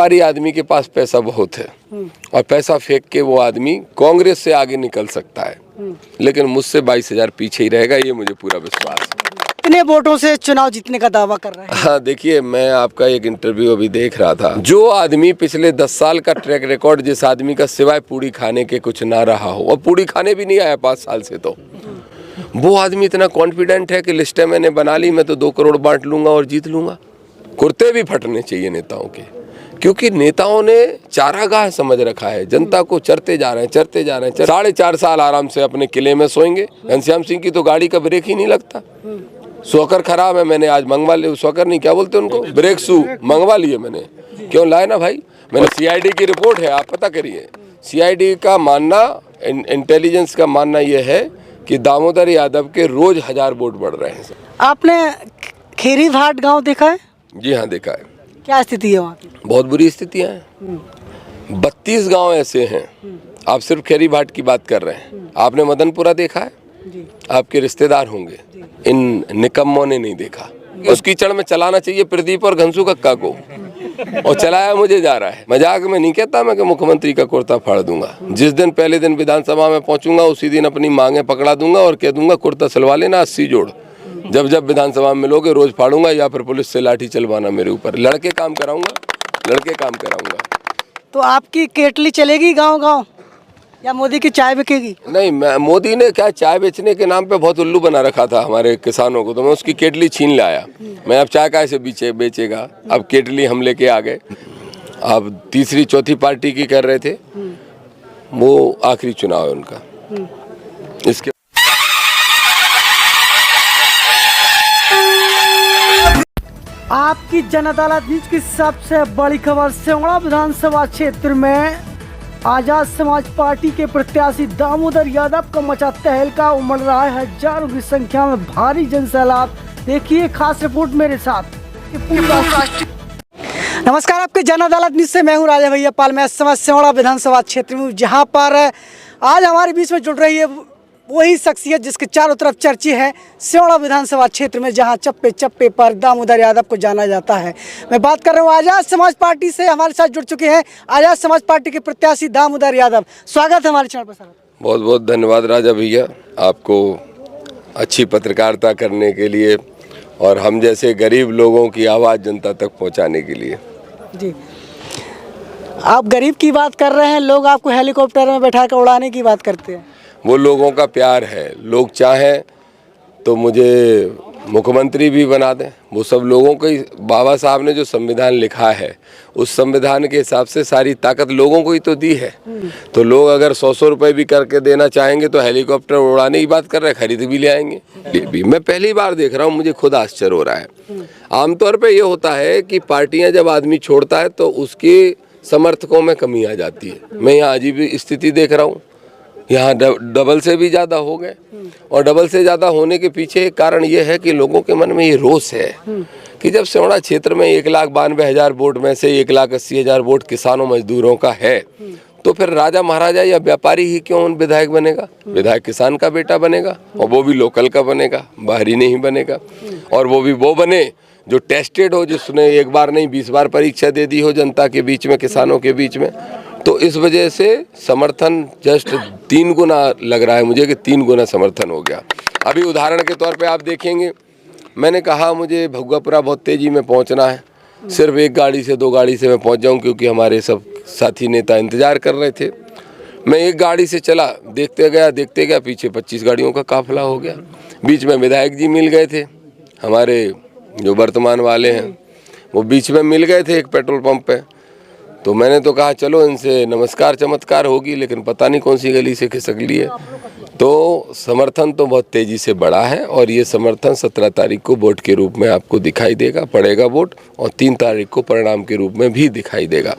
व्यापारी आदमी के पास पैसा बहुत है और पैसा फेंक के वो आदमी कांग्रेस से आगे निकल सकता है, लेकिन मुझसे 22,000 पीछे ही रहेगा, ये मुझे पूरा विश्वास है। कितने वोटों से चुनाव जीतने का दावा कर रहे हैं? हाँ देखिए, मैं आपका एक इंटरव्यू अभी देख रहा था। जो आदमी पिछले 10 साल का ट्रैक रिकॉर्ड, जिस आदमी का सिवाय पूड़ी खाने के कुछ ना रहा हो, और पूड़ी खाने भी नहीं आया 5 साल से, तो वो आदमी इतना कॉन्फिडेंट है कि लिस्टें मैंने बना ली, मैं तो 2 करोड़ बांट लूंगा और जीत लूंगा। कुर्ते भी फटने चाहिए नेताओं के, क्योंकि नेताओं ने चारागाह समझ रखा है, जनता को चरते जा रहे हैं, चरते जा रहे हैं। 4.5 साल आराम से अपने किले में सोएंगे। घनश्याम सिंह की तो गाड़ी का ब्रेक ही नहीं लगता, शॉकर खराब है, मैंने आज मंगवा लिया, शॉकर नहीं क्या बोलते उनको, ब्रेक शू मंगवा लिए मैंने। क्यों लाए ना भाई, मैंने सीआईडी की रिपोर्ट है, आप पता करिए। सीआईडी का मानना, इंटेलिजेंस का मानना यह है कि दामोदर यादव के रोज 1000 वोट बढ़ रहे हैं। आपने खेरी घाट गांव देखा है? जी हाँ, देखा है। क्या स्थिति है वहाँ की? बहुत बुरी स्थितियाँ हैं। 32 गांव ऐसे हैं, आप सिर्फ खेरी घाट की बात कर रहे हैं। आपने मदनपुरा देखा है? जी। आपके रिश्तेदार होंगे, इन निकम्मों ने नहीं देखा। उस कीचड़ में चलाना चाहिए प्रदीप और घनसू कक्का को, और चलाया मुझे जा रहा है। मजाक में नहीं कहता मैं कि मुख्यमंत्री का कुर्ता फाड़ दूंगा। जिस दिन पहले दिन विधानसभा में पहुंचूंगा, उसी दिन अपनी मांगे पकड़ा दूंगा और कह दूंगा कुर्ता सिलवा लेना 80 जोड़। जब जब विधानसभा में मिलोगे रोज फाड़ूंगा, या फिर पुलिस से लाठी चलवाना मेरे ऊपर। लड़के काम कराऊंगा, लड़के काम कराऊंगा। तो आपकी केटली चलेगी गांव गांव, या मोदी की चाय बिकेगी? नहीं, मैं, मोदी ने क्या चाय बेचने के नाम पे बहुत उल्लू बना रखा था हमारे किसानों को, तो मैं उसकी केटली छीन लाया। मैं अब चाय कैसे बेचेगा, अब केटली हम लेके आ गए। अब तीसरी चौथी पार्टी की कर रहे थे, वो आखिरी चुनाव है उनका। इसके आपकी जन अदालत न्यूज की सबसे बड़ी खबर, सेवड़ा विधानसभा क्षेत्र में आजाद समाज पार्टी के प्रत्याशी दामोदर यादव का मचा तहलका, उमड़ रहा है हजारों की संख्या में भारी जनसैलाब। देखिए खास रिपोर्ट मेरे साथ। नमस्कार, आपके जन अदालत न्यूज से मैं हूं राजा भैया पाल। मैं इस समय सेवड़ा विधानसभा क्षेत्र में, जहां पर आज हमारे बीच में जुड़ रही है वही शख्सियत जिसके चारों तरफ चर्चे है सेवड़ा विधानसभा क्षेत्र में, जहां चप्पे चप्पे पर दामोदर यादव को जाना जाता है। मैं बात कर रहा हूं आजाद समाज पार्टी से। हमारे साथ जुड़ चुके हैं आजाद समाज पार्टी के प्रत्याशी दामोदर यादव। स्वागत है हमारे चैनल पर सर। बहुत बहुत धन्यवाद राजा भैया, आपको अच्छी पत्रकारिता करने के लिए और हम जैसे गरीब लोगों की आवाज़ जनता तक पहुँचाने के लिए। जी, आप गरीब की बात कर रहे हैं, लोग आपको हेलीकॉप्टर में बैठा कर उड़ाने की बात करते हैं। वो लोगों का प्यार है। लोग चाहें तो मुझे मुख्यमंत्री भी बना दें, वो सब लोगों को ही। बाबा साहब ने जो संविधान लिखा है, उस संविधान के हिसाब से सारी ताकत लोगों को ही तो दी है। तो लोग अगर 100 रुपए भी करके देना चाहेंगे तो हेलीकॉप्टर उड़ाने की बात कर रहे हैं, खरीद भी ले आएंगे। मैं पहली बार देख रहा हूँ, मुझे खुद आश्चर्य हो रहा है। आमतौर पर ये होता है कि पार्टियां जब आदमी छोड़ता है तो उसके समर्थकों में कमी आ जाती है। मैं यहाँ अजीब स्थिति देख रहा हूँ, यहाँ डबल से भी ज़्यादा हो गए। और डबल से ज़्यादा होने के पीछे एक कारण ये है कि लोगों के मन में ये रोष है कि जब सेवड़ा क्षेत्र में 1,92,000 वोट में से 1,80,000 वोट किसानों मजदूरों का है, तो फिर राजा महाराजा या व्यापारी ही क्यों विधायक बनेगा? विधायक किसान का बेटा बनेगा, और वो भी लोकल का बनेगा, बाहरी नहीं बनेगा। और वो भी वो बने जो टेस्टेड हो, जिसने एक बार नहीं 20 बार परीक्षा दे दी हो जनता के बीच में, किसानों के बीच में। तो इस वजह से समर्थन जस्ट 3 गुना लग रहा है मुझे कि 3 गुना समर्थन हो गया। अभी उदाहरण के तौर पे आप देखेंगे, मैंने कहा मुझे भगुआपुरा बहुत तेज़ी में पहुंचना है, सिर्फ 1 गाड़ी से 2 गाड़ी से मैं पहुंच जाऊं, क्योंकि हमारे सब साथी नेता इंतज़ार कर रहे थे। मैं 1 गाड़ी से चला, देखते गया, पीछे 25 गाड़ियों का काफिला हो गया। बीच में विधायक जी मिल गए थे, हमारे जो वर्तमान वाले हैं, वो बीच में मिल गए थे एक पेट्रोल पंप पे। तो मैंने तो कहा चलो इनसे नमस्कार चमत्कार होगी, लेकिन पता नहीं कौन सी गली से खिसक ली है। तो समर्थन तो बहुत तेज़ी से बढ़ा है, और ये समर्थन 17 तारीख को वोट के रूप में आपको दिखाई देगा, पड़ेगा वोट, और 3 तारीख को परिणाम के रूप में भी दिखाई देगा।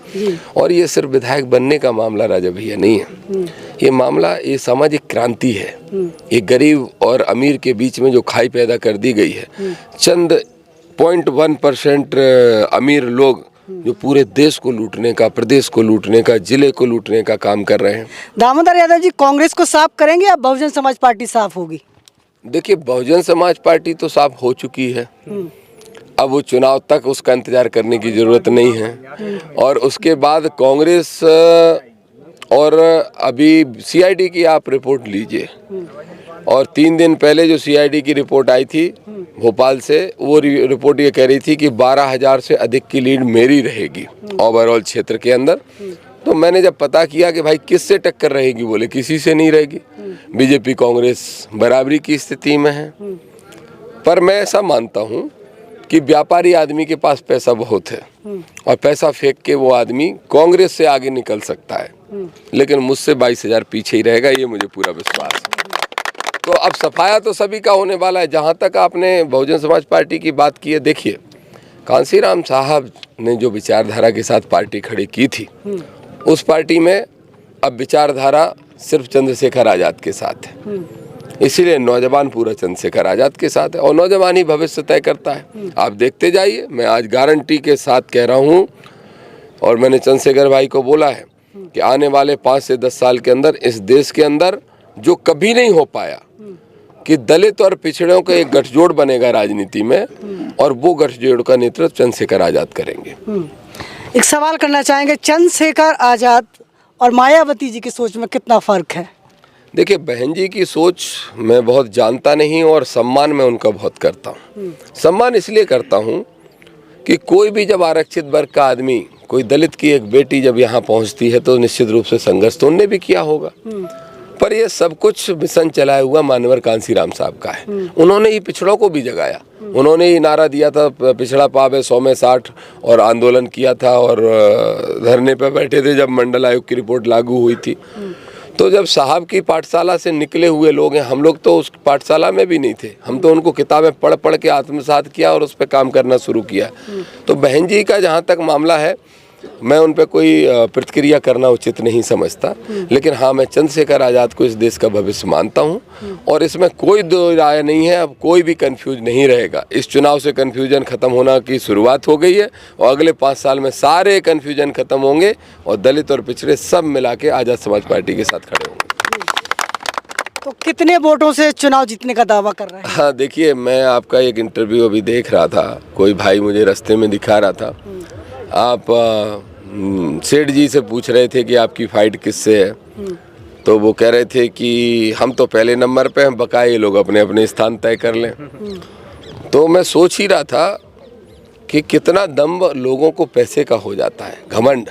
और ये सिर्फ विधायक बनने का मामला राजा भैया नहीं है, ये मामला ये सामाजिक क्रांति है। ये गरीब और अमीर के बीच में जो खाई पैदा कर दी गई है, चंद 0.1% अमीर लोग जो पूरे देश को लूटने का, प्रदेश को लूटने का, जिले को लूटने का काम कर रहे हैं। दामोदर यादव जी कांग्रेस को साफ करेंगे या बहुजन समाज पार्टी साफ होगी? देखिए, बहुजन समाज पार्टी तो साफ हो चुकी है। अब वो चुनाव तक उसका इंतजार करने की ज़रूरत नहीं है। और उसके बाद कांग्रेस और अभी सीआईडी की आप रिपोर्ट लीजिए, और 3 दिन पहले जो सीआईडी की रिपोर्ट आई थी भोपाल से, वो रिपोर्ट ये कह रही थी कि 12,000 से अधिक की लीड मेरी रहेगी ओवरऑल क्षेत्र के अंदर। तो मैंने जब पता किया कि भाई किससे टक्कर रहेगी, बोले किसी से नहीं रहेगी, बीजेपी कांग्रेस बराबरी की स्थिति में है। पर मैं ऐसा मानता हूँ कि व्यापारी आदमी के पास पैसा बहुत है और पैसा फेंक के वो आदमी कांग्रेस से आगे निकल सकता है, लेकिन मुझसे 22,000 पीछे ही रहेगा, ये मुझे पूरा विश्वास है। तो अब सफाया तो सभी का होने वाला है। जहाँ तक आपने बहुजन समाज पार्टी की बात की है, देखिए कांसीराम साहब ने जो विचारधारा के साथ पार्टी खड़ी की थी, उस पार्टी में अब विचारधारा सिर्फ चंद्रशेखर आज़ाद के साथ है, इसीलिए नौजवान पूरा चंद्रशेखर आज़ाद के साथ है और नौजवान ही भविष्य तय करता है। आप देखते जाइए, मैं आज गारंटी के साथ कह रहा हूँ, और मैंने चंद्रशेखर भाई को बोला है कि आने वाले 5 से 10 साल के अंदर इस देश के अंदर जो कभी नहीं हो पाया कि दलित और पिछड़ों का एक गठजोड़ बनेगा राजनीति में, और वो गठजोड़ का नेतृत्व चंद्रशेखर आज़ाद करेंगे। एक सवाल करना चाहेंगे, चंद्रशेखर आज़ाद और मायावती जी की सोच में कितना फर्क है? देखिए, बहन जी की सोच मैं बहुत जानता नहीं और सम्मान मैं उनका बहुत करता हूँ। सम्मान इसलिए करता हूँ कि कोई भी जब आरक्षित वर्ग का आदमी, कोई दलित की एक बेटी जब यहाँ पहुँचती है तो निश्चित रूप से संघर्ष तो उनने भी किया होगा, पर ये सब कुछ मिशन चलाया हुआ मानवर कांसीराम साहब का है। उन्होंने ही पिछड़ों को भी जगाया, उन्होंने ही नारा दिया था पिछड़ा पावे 100 में 60, और आंदोलन किया था और धरने पर बैठे थे जब मंडल आयोग की रिपोर्ट लागू हुई थी। तो जब साहब की पाठशाला से निकले हुए लोग हैं, हम लोग तो उस पाठशाला में भी नहीं थे, हम तो उनको किताबें पढ़ पढ़ के आत्मसात किया और उस पर काम करना शुरू किया। तो बहन जी का जहाँ तक मामला है, मैं उन पर कोई प्रतिक्रिया करना उचित नहीं समझता, लेकिन हाँ, मैं चंद्रशेखर आज़ाद को इस देश का भविष्य मानता हूँ और इसमें कोई दो राय नहीं है। अब कोई भी कंफ्यूज नहीं रहेगा। इस चुनाव से कंफ्यूजन खत्म होना की शुरुआत हो गई है और अगले 5 साल में सारे कंफ्यूजन खत्म होंगे और दलित और पिछड़े सब मिला के आज़ाद समाज पार्टी के साथ खड़े होंगे। तो कितने वोटों से चुनाव जीतने का दावा कर रहे हैं? हाँ, देखिए, मैं आपका एक इंटरव्यू अभी देख रहा था, कोई भाई मुझे रास्ते में दिखा रहा था, आप सेठ जी से पूछ रहे थे कि आपकी फाइट किससे है, तो वो कह रहे थे कि हम तो पहले नंबर पे हैं, बकाए लोग अपने अपने स्थान तय कर लें। तो मैं सोच ही रहा था कि कितना दम्भ लोगों को पैसे का हो जाता है, घमंड,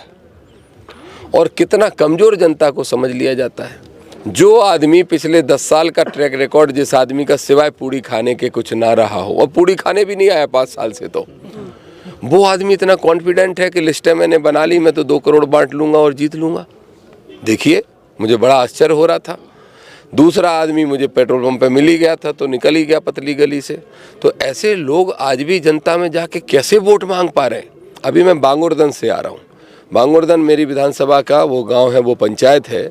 और कितना कमज़ोर जनता को समझ लिया जाता है। जो आदमी पिछले 10 साल का ट्रैक रिकॉर्ड, जिस आदमी का सिवाय पूड़ी खाने के कुछ ना रहा हो, और पूड़ी खाने भी नहीं आया 5 साल से, तो वो आदमी इतना कॉन्फिडेंट है कि लिस्टें मैंने बना ली, मैं तो 2 करोड़ बांट लूँगा और जीत लूँगा। देखिए, मुझे बड़ा आश्चर्य हो रहा था। दूसरा आदमी मुझे पेट्रोल पंप पे मिल ही गया था तो निकल ही गया पतली गली से। तो ऐसे लोग आज भी जनता में जाके कैसे वोट मांग पा रहे हैं? अभी मैं बांगुरदन से आ रहा हूँ। बांगुरदन मेरी विधानसभा का वो गांव है, वो पंचायत है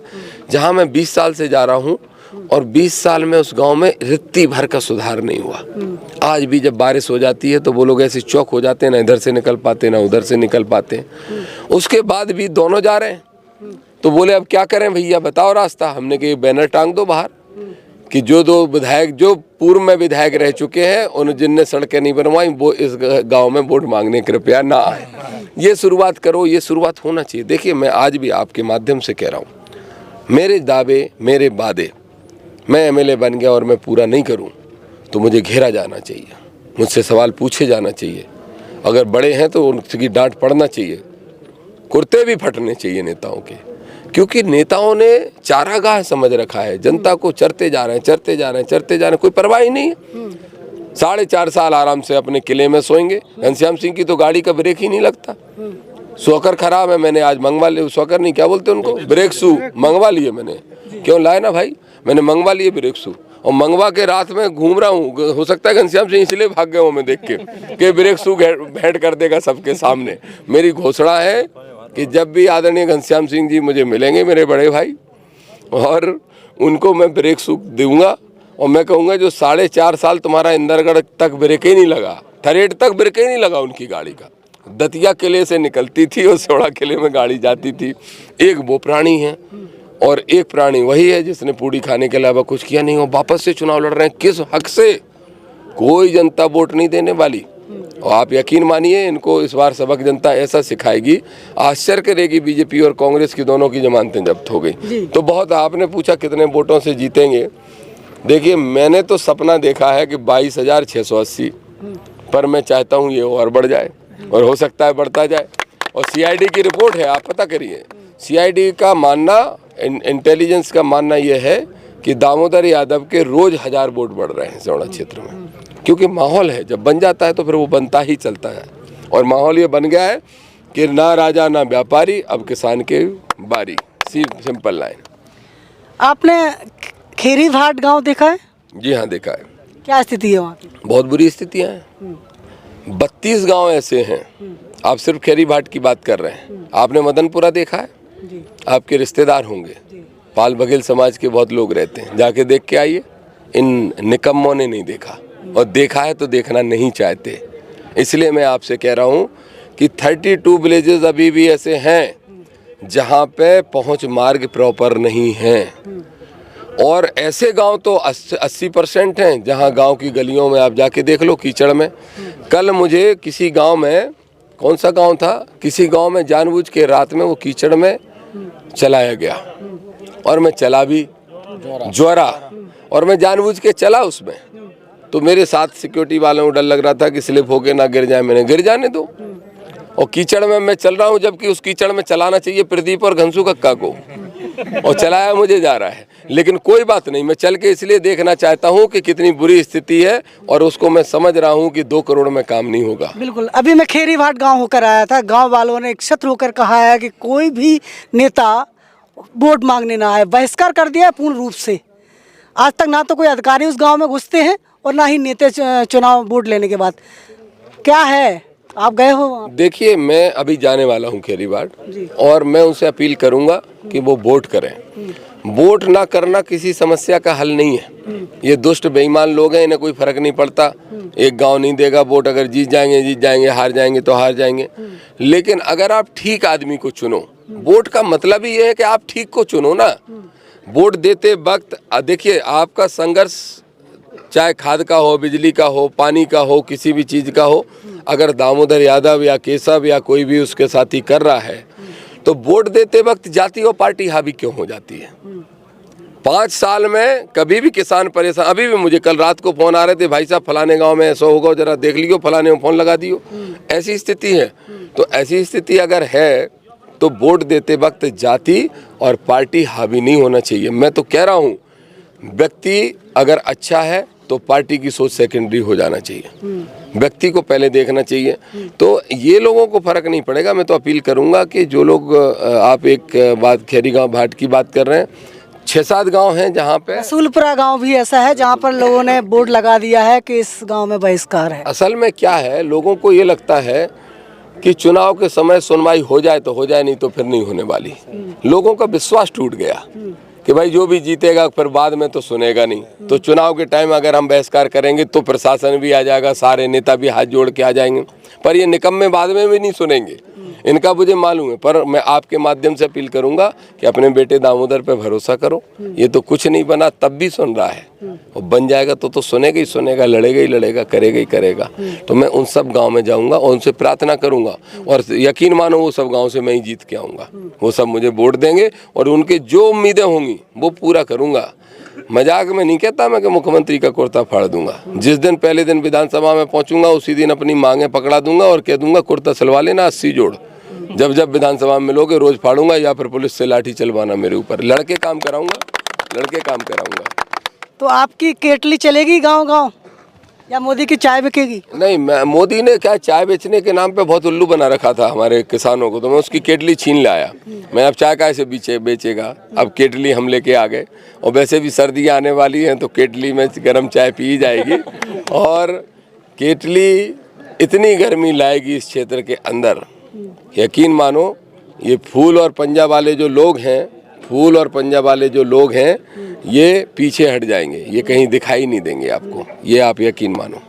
जहां मैं 20 साल से जा रहा हूं, और 20 साल में उस गांव में रत्ती भर का सुधार नहीं हुआ। आज भी जब बारिश हो जाती है तो वो लोग ऐसे चौक हो जाते हैं, ना इधर से निकल पाते ना उधर से निकल पाते। उसके बाद भी दोनों जा रहे हैं, तो बोले अब क्या करें भैया, बताओ रास्ता। हमने कहा बैनर टांग दो बाहर कि जो 2 विधायक जो पूर्व में विधायक रह चुके हैं, उन जिनने सड़कें नहीं बनवाई, वो इस गांव में वोट मांगने कृपया ना आए। ये शुरुआत करो, ये शुरुआत होना चाहिए। देखिए, मैं आज भी आपके माध्यम से कह रहा हूँ, मेरे दावे, मेरे वादे, मैं एमएलए बन गया और मैं पूरा नहीं करूँ तो मुझे घेरा जाना चाहिए, मुझसे सवाल पूछे जाना चाहिए। अगर बड़े हैं तो उनकी डांट पड़ना चाहिए, कुर्ते भी फटने चाहिए नेताओं के, क्योंकि नेताओं ने चारागाह समझ रखा है। जनता को चरते जा रहे हैं, चरते जा रहे हैं, चरते जा रहे हैं, कोई परवाह ही नहीं है। 4.5 साल आराम से अपने किले में सोएंगे। घनश्याम सिंह की तो गाड़ी का ब्रेक ही नहीं लगता। शॉकर खराब है, मैंने आज मंगवा लिए, शॉकर नहीं क्या बोलते उनको, ब्रेक शू मंगवा लिए मैंने। क्यों लाए ना भाई, मैंने मंगवा लिए ब्रेक शू, और मंगवा के रात में घूम रहा हूँ। हो सकता है घनश्याम सिंह इसलिए भाग गए हो मैं देख के कि ब्रेक शू भेंट कर देगा सबके सामने। मेरी घोषणा है कि जब भी आदरणीय घनश्याम सिंह जी मुझे मिलेंगे, मेरे बड़े भाई, और उनको मैं ब्रेक शू दूंगा और मैं कहूँगा जो 4.5 साल तुम्हारा इंदरगढ़ तक ब्रेक ही नहीं लगा, थरेड तक ब्रेक ही नहीं लगा उनकी गाड़ी का। दतिया किले से निकलती थी और सोड़ा किले में गाड़ी जाती थी। एक वो प्राणी है और एक प्राणी वही है जिसने पूड़ी खाने के अलावा कुछ किया नहीं। हो वापस से चुनाव लड़ रहे हैं, किस हक से? कोई जनता वोट नहीं देने वाली। और आप यकीन मानिए इनको इस बार सबक जनता ऐसा सिखाएगी, आश्चर्य करेगी। बीजेपी और कांग्रेस की दोनों की जमानतें जब्त हो गई। तो बहुत, आपने पूछा कितने वोटों से जीतेंगे। देखिए, मैंने तो सपना देखा है कि 22,680, पर मैं चाहता हूँ ये और बढ़ जाए, और हो सकता है बढ़ता जाए। और सीआईडी की रिपोर्ट है, आप पता करिए। सीआईडी का मानना, इंटेलिजेंस का मानना ये है कि दामोदर यादव के रोज 1000 वोट बढ़ रहे हैं सिवना क्षेत्र में, क्योंकि माहौल है, जब बन जाता है तो फिर वो बनता ही चलता है। और माहौल ये बन गया है कि ना राजा ना व्यापारी, अब किसान के बारी, सिंपल लाइन। आपने खेरी घाट गांव देखा है? जी हाँ, देखा है। क्या स्थिति है वहाँ की? बहुत बुरी स्थितियाँ हैं। 32 गांव ऐसे हैं। आप सिर्फ खेरी घाट की बात कर रहे हैं। आपने मदनपुरा देखा है? जी। आपके रिश्तेदार होंगे, पाल बघेल समाज के बहुत लोग रहते हैं, जाके देख के आइए। इन निकम्मों ने नहीं देखा, और देखा है तो देखना नहीं चाहते। इसलिए मैं आपसे कह रहा हूँ कि 32 विलेजेस अभी भी ऐसे हैं जहाँ पे पहुँच मार्ग प्रॉपर नहीं है, और ऐसे गांव तो 80% हैं जहां गांव की गलियों में आप जाके देख लो, कीचड़ में। कल मुझे किसी गांव में, कौन सा गांव था, किसी गांव में जानबूझ के रात में वो कीचड़ में चलाया गया, और मैं चला भी, ज्वारा, और मैं जानबूझ के चला उसमें। तो मेरे साथ सिक्योरिटी वालों को डर लग रहा था कि स्लिप होके ना गिर जाए, मैंने गिर जाने दो। और कीचड़ में मैं चल रहा हूँ, जबकि उस कीचड़ में चलाना चाहिए प्रदीप और घनसू कक्का को, और चलाया मुझे जा रहा है। लेकिन कोई बात नहीं, मैं चल के इसलिए देखना चाहता हूं कि कितनी बुरी स्थिति है, और उसको मैं समझ रहा हूं कि 2 करोड़ में काम नहीं होगा। बिल्कुल। अभी मैं खेरी घाट गांव होकर आया था। गांव वालों ने एकत्र होकर कहा है कि कोई भी नेता वोट मांगने ना आए, बहिष्कार कर दिया है पूर्ण रूप से। आज तक ना तो कोई अधिकारी उस गाँव में घुसते हैं, और ना ही नेता चुनाव वोट लेने के बाद। क्या है, आप गए हो? देखिए, मैं अभी जाने वाला हूँ खेरी घाट, और मैं उनसे अपील करूंगा कि वो वोट करें। वोट ना करना किसी समस्या का हल नहीं है। ये दुष्ट बेईमान लोग हैं, इन्हें कोई फर्क नहीं पड़ता। एक गांव नहीं देगा वोट, अगर जीत जाएंगे, हार जाएंगे तो हार जाएंगे। लेकिन अगर आप ठीक आदमी को चुनो, वोट का मतलब ही ये है कि आप ठीक को चुनो ना। वोट देते वक्त देखिए, आपका संघर्ष चाहे खाद का हो, बिजली का हो, पानी का हो, किसी भी चीज का हो, अगर दामोदर यादव या केशव या कोई भी उसके साथी कर रहा है, तो वोट देते वक्त जाति और पार्टी हावी क्यों हो जाती है? 5 साल में कभी भी किसान परेशान। अभी भी मुझे कल रात को फोन आ रहे थे, भाई साहब फलाने गांव में ऐसा होगा, जरा देख लियो, फलाने में फोन लगा दियो। ऐसी स्थिति है। तो ऐसी स्थिति अगर है तो वोट देते वक्त जाति और पार्टी हावी नहीं होना चाहिए। मैं तो कह रहा हूँ, व्यक्ति अगर अच्छा है तो पार्टी की सोच सेकेंडरी हो जाना चाहिए, व्यक्ति को पहले देखना चाहिए। तो ये लोगों को फर्क नहीं पड़ेगा। मैं तो अपील करूंगा कि जो लोग, आप एक बात खेरी घाट की बात कर रहे हैं, 6-7 गांव हैं जहां पे, रसूलपुरा गांव भी ऐसा है जहां पर लोगों ने बोर्ड लगा दिया है कि इस गांव में बहिष्कार है। असल में क्या है, लोगों को ये लगता है कि चुनाव के समय सुनवाई हो जाए तो हो जाए, नहीं तो फिर नहीं होने वाली। लोगों का विश्वास टूट गया कि भाई जो भी जीतेगा फिर बाद में तो सुनेगा नहीं। तो चुनाव के टाइम अगर हम बहिष्कार करेंगे तो प्रशासन भी आ जाएगा, सारे नेता भी हाथ जोड़ के आ जाएंगे, पर ये निकम्मे बाद में भी नहीं सुनेंगे। इनका मुझे मालूम है। पर मैं आपके माध्यम से अपील करूंगा कि अपने बेटे दामोदर पे भरोसा करो। ये तो कुछ नहीं बना तब भी सुन रहा है, और बन जाएगा तो सुनेगा ही सुनेगा, लड़ेगा ही लड़ेगा, करेगा ही करेगा। तो मैं उन सब गांव में जाऊंगा और उनसे प्रार्थना करूंगा, और यकीन मानो वो सब गांव से मैं ही जीत के आऊंगा। वो सब मुझे वोट देंगे और उनके जो उम्मीदें होंगी वो पूरा करूंगा। मजाक में नहीं कहता मैं कि मुख्यमंत्री का कुर्ता फाड़ दूंगा। जिस दिन पहले दिन विधानसभा में पहुंचूंगा उसी दिन अपनी मांगे पकड़ा दूंगा और कह दूंगा कुर्ता सिलवा लेना 80 जोड़। जब जब विधानसभा में मिलोगे रोज फाड़ूंगा, या फिर पुलिस से लाठी चलवाना मेरे ऊपर। लड़के काम कराऊंगा, लड़के काम कराऊंगा। तो आपकी केटली चलेगी गांव गांव, या मोदी की चाय बिकेगी? नहीं, मोदी ने क्या चाय बेचने के नाम पे बहुत उल्लू बना रखा था हमारे किसानों को, तो मैं उसकी केटली छीन लाया। मैं अब चाय कैसे बेचेगा, अब केटली हम लेके आ गए। और वैसे भी सर्दी आने वाली है तो केटली में गर्म चाय पी जाएगी। और केटली इतनी गर्मी लाएगी इस क्षेत्र के अंदर, यकीन मानो। ये फूल और पंजा वाले जो लोग हैं, फूल और पंजा वाले जो लोग हैं, ये पीछे हट जाएंगे, ये कहीं दिखाई नहीं देंगे आपको, ये आप यकीन मानो।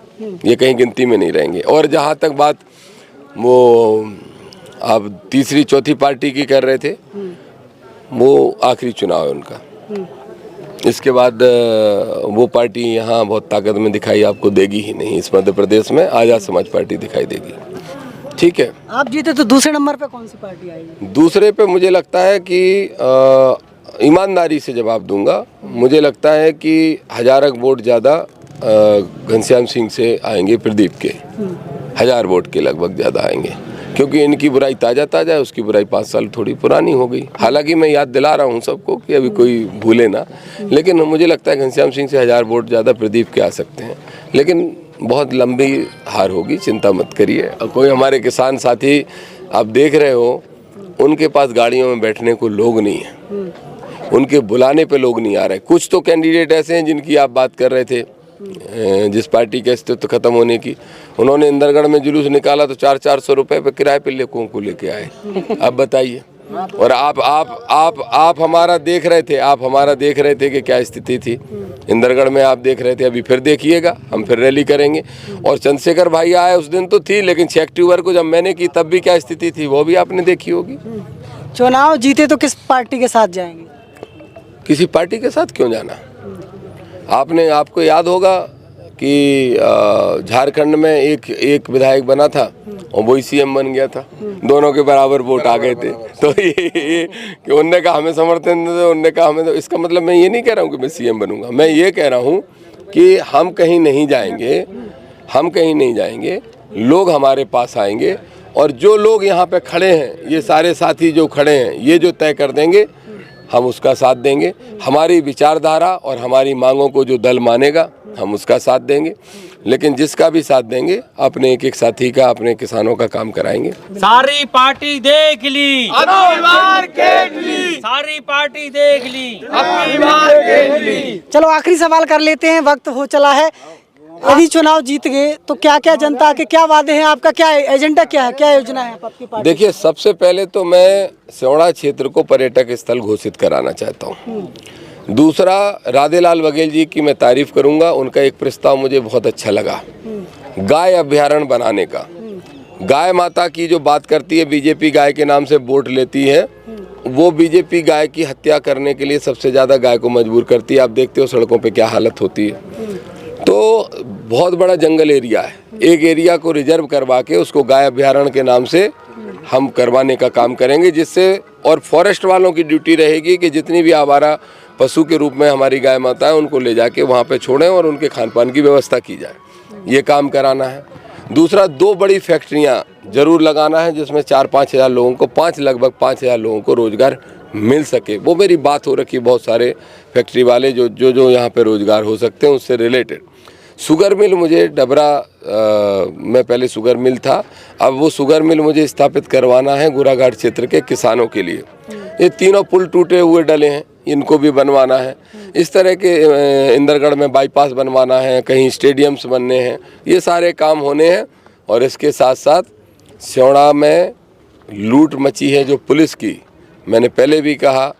ये कहीं गिनती में नहीं रहेंगे। और जहाँ तक बात वो आप तीसरी चौथी पार्टी की कर रहे थे, वो आखिरी चुनाव है उनका। इसके बाद वो पार्टी यहाँ बहुत ताकत में दिखाई आपको देगी ही नहीं। इस मध्य प्रदेश में आज़ाद समाज पार्टी दिखाई देगी। ठीक है, आप जीते तो दूसरे नंबर पे कौन सी पार्टी आएगी? दूसरे पे मुझे लगता है कि ईमानदारी से जवाब दूंगा, मुझे लगता है कि 1000 वोट ज़्यादा घनश्याम सिंह से आएंगे, प्रदीप के 1000 वोट के लगभग ज़्यादा आएंगे, क्योंकि इनकी बुराई ताज़ा है, उसकी बुराई 5 साल थोड़ी पुरानी हो गई। हालांकि मैं याद दिला रहा हूँ सबको कि अभी कोई भूले ना, लेकिन मुझे लगता है घनश्याम सिंह से 1000 वोट ज़्यादा प्रदीप के आ सकते हैं, लेकिन बहुत लंबी हार होगी, चिंता मत करिए। और कोई हमारे किसान साथी आप देख रहे हो, उनके पास गाड़ियों में बैठने को लोग नहीं है, उनके बुलाने पे लोग नहीं आ रहे। कुछ तो कैंडिडेट ऐसे हैं जिनकी आप बात कर रहे थे, जिस पार्टी के अस्तित्व खत्म होने की, उन्होंने इंदरगढ़ में जुलूस निकाला तो 400-400 रुपए पे किराए पे लोगों को लेके आए। अब बताइए, और आप हमारा देख रहे थे कि क्या स्थिति थी इंदरगढ़ में, आप देख रहे थे। अभी फिर देखिएगा, हम फिर रैली करेंगे। और चंद्रशेखर भाई आए उस दिन तो थी, लेकिन 6 अक्टूबर को जब मैंने की तब भी क्या स्थिति थी वो भी आपने देखी होगी। चुनाव जीते तो किस पार्टी के साथ जाएंगे? किसी पार्टी के साथ क्यों जाना? आपको याद होगा कि झारखंड में एक विधायक बना था और वही सीएम बन गया था, दोनों के बराबर वोट आ गए थे। तो ये कि उनने कहा हमें समर्थन दे, उनने कहा हमें, तो इसका मतलब मैं ये नहीं कह रहा हूँ कि मैं सीएम बनूंगा, मैं ये कह रहा हूँ कि हम कहीं नहीं जाएंगे, लोग हमारे पास आएंगे, और जो लोग यहाँ पे खड़े हैं, ये सारे साथी जो खड़े हैं, ये जो तय कर देंगे हम उसका साथ देंगे। हमारी विचारधारा और हमारी मांगों को जो दल मानेगा हम उसका साथ देंगे, लेकिन जिसका भी साथ देंगे अपने एक साथी का, अपने किसानों का काम कराएंगे। सारी पार्टी देख ली, सारी पार्टी देख ली, चलो आखिरी सवाल कर लेते हैं, वक्त हो चला है। यदि चुनाव जीत गए तो क्या क्या जनता के क्या वादे हैं, आपका क्या एजेंडा, क्या है, क्या योजना है आपकी पार्टी? देखिए, सबसे पहले तो मैं सेवड़ा क्षेत्र को पर्यटक स्थल घोषित कराना चाहता हूँ। दूसरा, राधेलाल बघेल जी की मैं तारीफ करूंगा, उनका एक प्रस्ताव मुझे बहुत अच्छा लगा, गाय अभ्यारण्य बनाने का। गाय माता की जो बात करती है, बीजेपी गाय के नाम से वोट लेती है, वो बीजेपी गाय की हत्या करने के लिए सबसे ज़्यादा गाय को मजबूर करती है। आप देखते हो सड़कों पे क्या हालत होती है। तो बहुत बड़ा जंगल एरिया है, एक एरिया को रिजर्व करवा के उसको गाय अभ्यारण्य के नाम से हम करवाने का काम करेंगे, जिससे, और फॉरेस्ट वालों की ड्यूटी रहेगी कि जितनी भी आवारा पशु के रूप में हमारी गाय माता है उनको ले जाके वहाँ पे छोड़ें और उनके खान पान की व्यवस्था की जाए, ये काम कराना है। दूसरा, 2 बड़ी फैक्ट्रियाँ जरूर लगाना है जिसमें 4-5 हज़ार लोगों को, लगभग 5 हज़ार लोगों को रोजगार मिल सके। वो मेरी बात हो रखी, बहुत सारे फैक्ट्री वाले जो यहाँ पे रोजगार हो सकते हैं उससे रिलेटेड। शुगर मिल मुझे डबरा में पहले शुगर मिल था, अब वो शुगर मिल मुझे स्थापित करवाना है गोराघाट क्षेत्र के किसानों के लिए। ये तीनों पुल टूटे हुए डले हैं, इनको भी बनवाना है। इस तरह के इंदरगढ़ में बाईपास बनवाना है, कहीं स्टेडियम्स बनने हैं, ये सारे काम होने हैं। और इसके साथ साथ सेवड़ा में लूट मची है जो पुलिस की, मैंने पहले भी कहा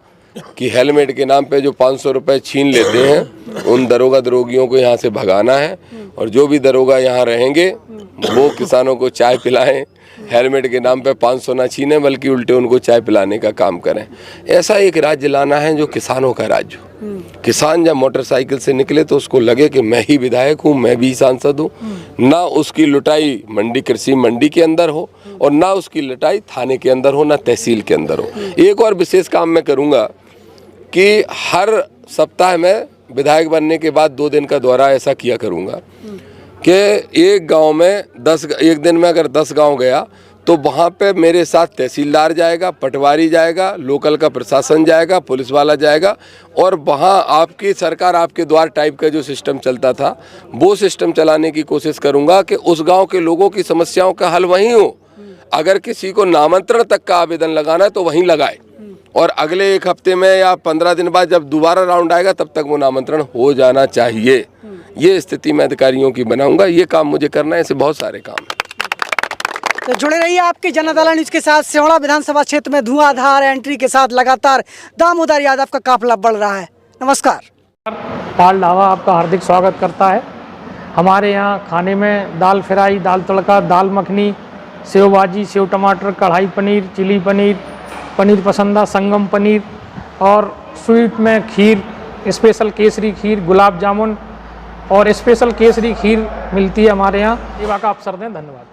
कि हेलमेट के नाम पे जो 500 रुपये छीन लेते हैं, उन दरोगियों को यहाँ से भगाना है। और जो भी दरोगा यहाँ रहेंगे वो किसानों को चाय पिलाएं, हेलमेट के नाम पे 500 ना छीने, बल्कि उल्टे उनको चाय पिलाने का काम करें। ऐसा एक राज्य लाना है जो किसानों का राज्य हो। किसान जब मोटरसाइकिल से निकले तो उसको लगे कि मैं ही विधायक हूँ, मैं भी सांसद हूँ। ना उसकी लुटाई कृषि मंडी के अंदर हो, और ना उसकी लुटाई थाने के अंदर हो, ना तहसील के अंदर हो। एक और विशेष काम मैं करूँगा कि हर सप्ताह में विधायक बनने के बाद 2 दिन का दौरा ऐसा किया करूँगा कि एक गांव में एक दिन में अगर 10 गांव गया तो वहाँ पे मेरे साथ तहसीलदार जाएगा, पटवारी जाएगा, लोकल का प्रशासन जाएगा, पुलिस वाला जाएगा, और वहाँ आपकी सरकार आपके द्वार टाइप का जो सिस्टम चलता था वो सिस्टम चलाने की कोशिश करूँगा कि उस गाँव के लोगों की समस्याओं का हल वहीं हो। अगर किसी को नामांतरण तक का आवेदन लगाना है तो वहीं लगाए, और अगले 1 हफ्ते में या 15 दिन बाद जब दोबारा राउंड आएगा तब तक वो नामांतरण हो जाना चाहिए। ये स्थिति मैं अधिकारियों की बनाऊंगा, ये काम मुझे करना है, ऐसे बहुत सारे काम हैं। तो जुड़े रहिए आपके जनता न्यूज के साथ। सेवड़ा विधानसभा क्षेत्र में धुआंधार एंट्री के साथ लगातार दामोदर यादव का काफिला बढ़ रहा है। नमस्कार। पाल ढाबा आपका हार्दिक स्वागत करता है। हमारे यहाँ खाने में दाल फ्राई, दाल तड़का, दाल मखनी, सेव भाजी, सेव टमाटर, कढ़ाई पनीर, चिली पनीर, पनीर पसंदा, संगम पनीर, और स्वीट में खीर, स्पेशल केसरी खीर, गुलाब जामुन और स्पेशल केसरी खीर मिलती है हमारे यहाँ। सेवा का अवसर दें, धन्यवाद।